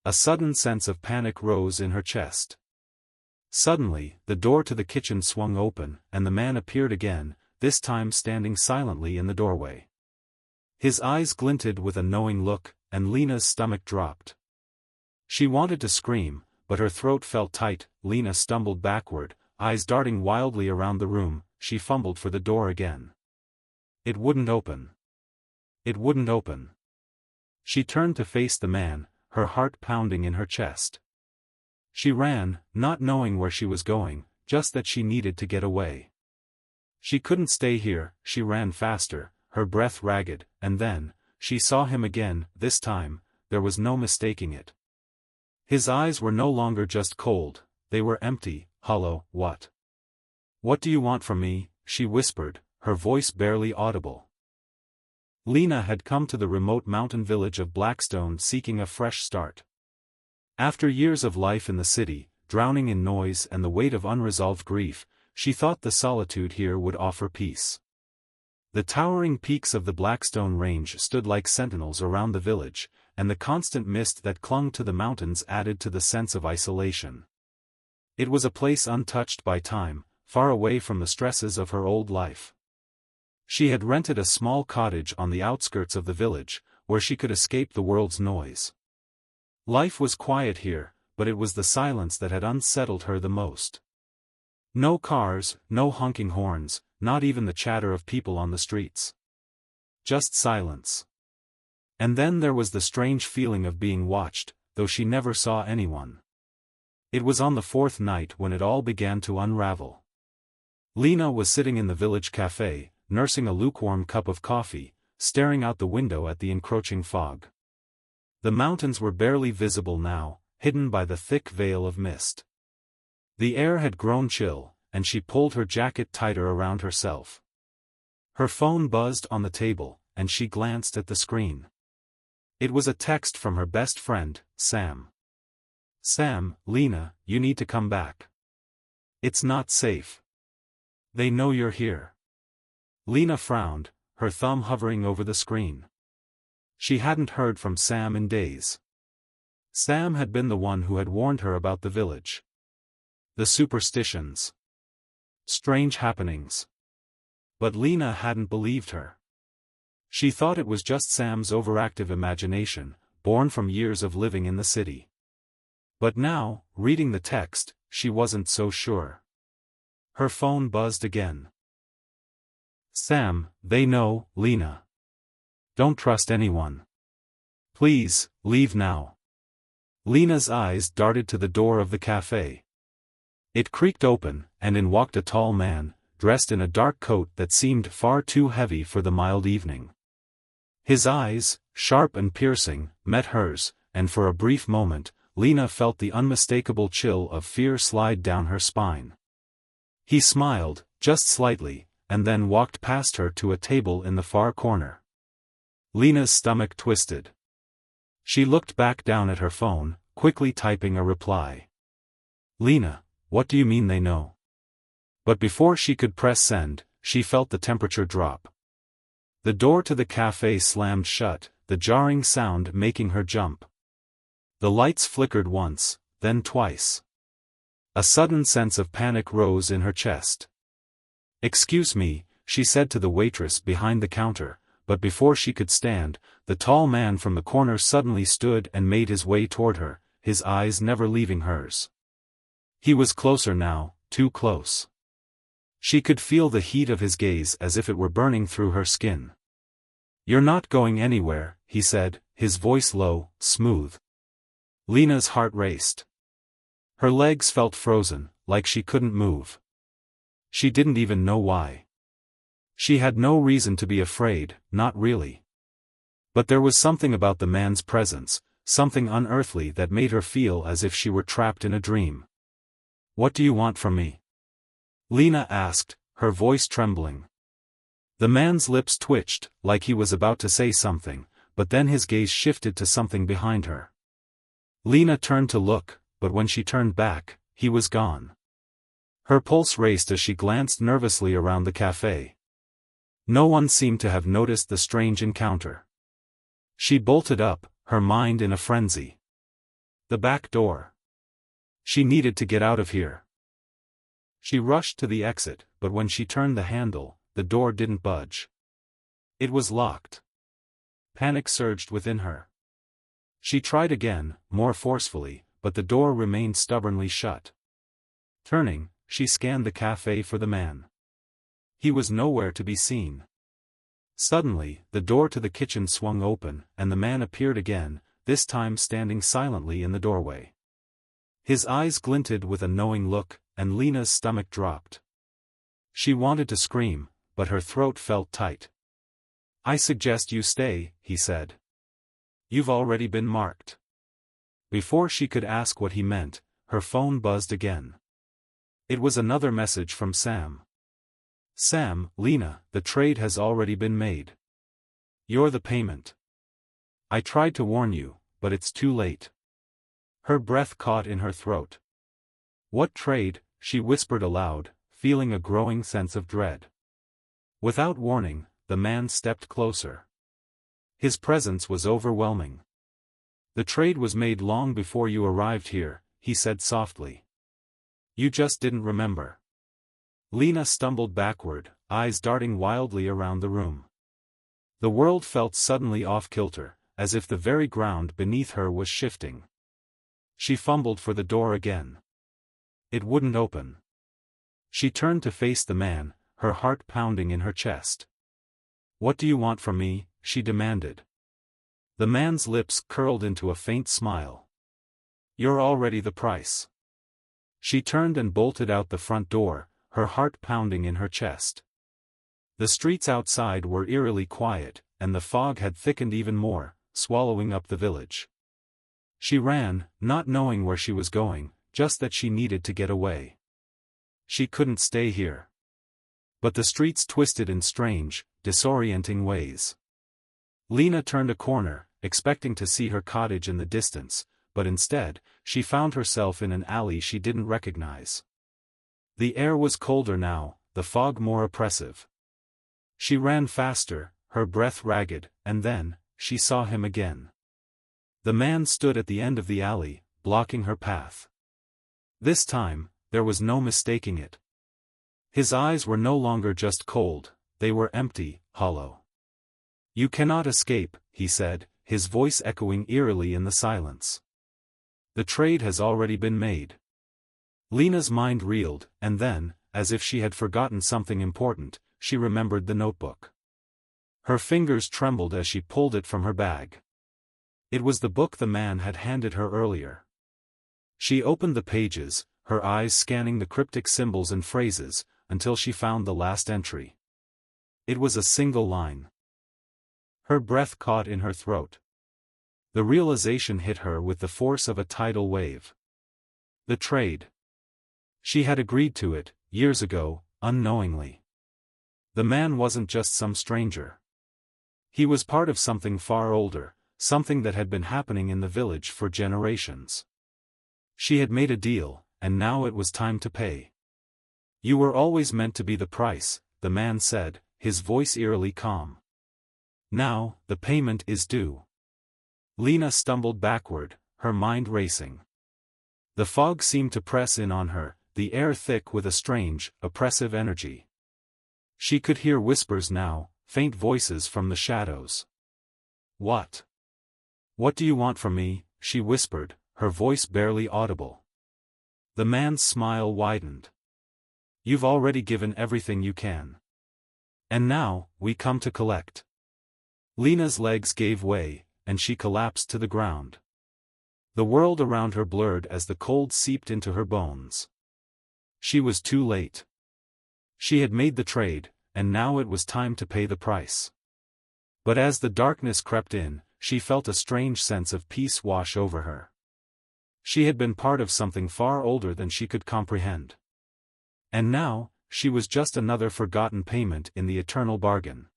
A sudden sense of panic rose in her chest. Suddenly, the door to the kitchen swung open, and the man appeared again, this time standing silently in the doorway. His eyes glinted with a knowing look, and Lena's stomach dropped. She wanted to scream, but her throat felt tight. Lena stumbled backward, eyes darting wildly around the room. She fumbled for the door again. It wouldn't open. It wouldn't open. She turned to face the man, her heart pounding in her chest. She ran, not knowing where she was going, just that she needed to get away. She couldn't stay here. She ran faster, her breath ragged, and then, she saw him again. This time, there was no mistaking it. His eyes were no longer just cold, they were empty, hollow. What? What do you want from me? She whispered, her voice barely audible. Lena had come to the remote mountain village of Blackstone seeking a fresh start. After years of life in the city, drowning in noise and the weight of unresolved grief, she thought the solitude here would offer peace. The towering peaks of the Blackstone Range stood like sentinels around the village, and the constant mist that clung to the mountains added to the sense of isolation. It was a place untouched by time, far away from the stresses of her old life. She had rented a small cottage on the outskirts of the village, where she could escape the world's noise. Life was quiet here, but it was the silence that had unsettled her the most. No cars, no honking horns, not even the chatter of people on the streets. Just silence. And then there was the strange feeling of being watched, though she never saw anyone. It was on the fourth night when it all began to unravel. Lena was sitting in the village cafe, nursing a lukewarm cup of coffee, staring out the window at the encroaching fog. The mountains were barely visible now, hidden by the thick veil of mist. The air had grown chill, and she pulled her jacket tighter around herself. Her phone buzzed on the table, and she glanced at the screen. It was a text from her best friend, Sam. Sam, Lena, you need to come back. It's not safe. They know you're here. Lena frowned, her thumb hovering over the screen. She hadn't heard from Sam in days. Sam had been the one who had warned her about the village. The superstitions. Strange happenings. But Lena hadn't believed her. She thought it was just Sam's overactive imagination, born from years of living in the city. But now, reading the text, she wasn't so sure. Her phone buzzed again. Sam, they know, Lena. Don't trust anyone. Please, leave now. Lena's eyes darted to the door of the cafe. It creaked open, and in walked a tall man, dressed in a dark coat that seemed far too heavy for the mild evening. His eyes, sharp and piercing, met hers, and for a brief moment, Lena felt the unmistakable chill of fear slide down her spine. He smiled, just slightly, and then walked past her to a table in the far corner. Lena's stomach twisted. She looked back down at her phone, quickly typing a reply. Lena, what do you mean they know? But before she could press send, she felt the temperature drop. The door to the cafe slammed shut, the jarring sound making her jump. The lights flickered once, then twice. A sudden sense of panic rose in her chest. Excuse me, she said to the waitress behind the counter, but before she could stand, the tall man from the corner suddenly stood and made his way toward her, his eyes never leaving hers. He was closer now, too close. She could feel the heat of his gaze as if it were burning through her skin. You're not going anywhere, he said, his voice low, smooth. Lena's heart raced. Her legs felt frozen, like she couldn't move. She didn't even know why. She had no reason to be afraid, not really. But there was something about the man's presence, something unearthly that made her feel as if she were trapped in a dream. What do you want from me? Lena asked, her voice trembling. The man's lips twitched, like he was about to say something, but then his gaze shifted to something behind her. Lena turned to look, but when she turned back, he was gone. Her pulse raced as she glanced nervously around the cafe. No one seemed to have noticed the strange encounter. She bolted up, her mind in a frenzy. The back door. She needed to get out of here. She rushed to the exit, but when she turned the handle, the door didn't budge. It was locked. Panic surged within her. She tried again, more forcefully, but the door remained stubbornly shut. Turning, she scanned the cafe for the man. He was nowhere to be seen. Suddenly, the door to the kitchen swung open, and the man appeared again, this time standing silently in the doorway. His eyes glinted with a knowing look, and Lena's stomach dropped. She wanted to scream, but her throat felt tight. "I suggest you stay," he said. "You've already been marked." Before she could ask what he meant, her phone buzzed again. It was another message from Sam. "Sam, Lena, the trade has already been made. You're the payment. I tried to warn you, but it's too late." Her breath caught in her throat. "What trade?" she whispered aloud, feeling a growing sense of dread. Without warning, the man stepped closer. His presence was overwhelming. "The trade was made long before you arrived here," he said softly. "You just didn't remember." Lena stumbled backward, eyes darting wildly around the room. The world felt suddenly off-kilter, as if the very ground beneath her was shifting. She fumbled for the door again. It wouldn't open. She turned to face the man, her heart pounding in her chest. "What do you want from me?" she demanded. The man's lips curled into a faint smile. "You're already the price." She turned and bolted out the front door, her heart pounding in her chest. The streets outside were eerily quiet, and the fog had thickened even more, swallowing up the village. She ran, not knowing where she was going, just that she needed to get away. She couldn't stay here. But the streets twisted in strange, disorienting ways. Lena turned a corner, expecting to see her cottage in the distance, but instead, she found herself in an alley she didn't recognize. The air was colder now, the fog more oppressive. She ran faster, her breath ragged, and then, she saw him again. The man stood at the end of the alley, blocking her path. This time, there was no mistaking it. His eyes were no longer just cold, they were empty, hollow. "You cannot escape," he said, his voice echoing eerily in the silence. "The trade has already been made." Lena's mind reeled, and then, as if she had forgotten something important, she remembered the notebook. Her fingers trembled as she pulled it from her bag. It was the book the man had handed her earlier. She opened the pages, her eyes scanning the cryptic symbols and phrases, until she found the last entry. It was a single line. Her breath caught in her throat. The realization hit her with the force of a tidal wave. The trade. She had agreed to it, years ago, unknowingly. The man wasn't just some stranger. He was part of something far older, something that had been happening in the village for generations. She had made a deal, and now it was time to pay. "You were always meant to be the price," the man said, his voice eerily calm. "Now, the payment is due." Lena stumbled backward, her mind racing. The fog seemed to press in on her, the air thick with a strange, oppressive energy. She could hear whispers now, faint voices from the shadows. "What? What do you want from me?" she whispered, her voice barely audible. The man's smile widened. "You've already given everything you can. And now, we come to collect." Lena's legs gave way, and she collapsed to the ground. The world around her blurred as the cold seeped into her bones. She was too late. She had made the trade, and now it was time to pay the price. But as the darkness crept in, she felt a strange sense of peace wash over her. She had been part of something far older than she could comprehend. And now, she was just another forgotten payment in the eternal bargain.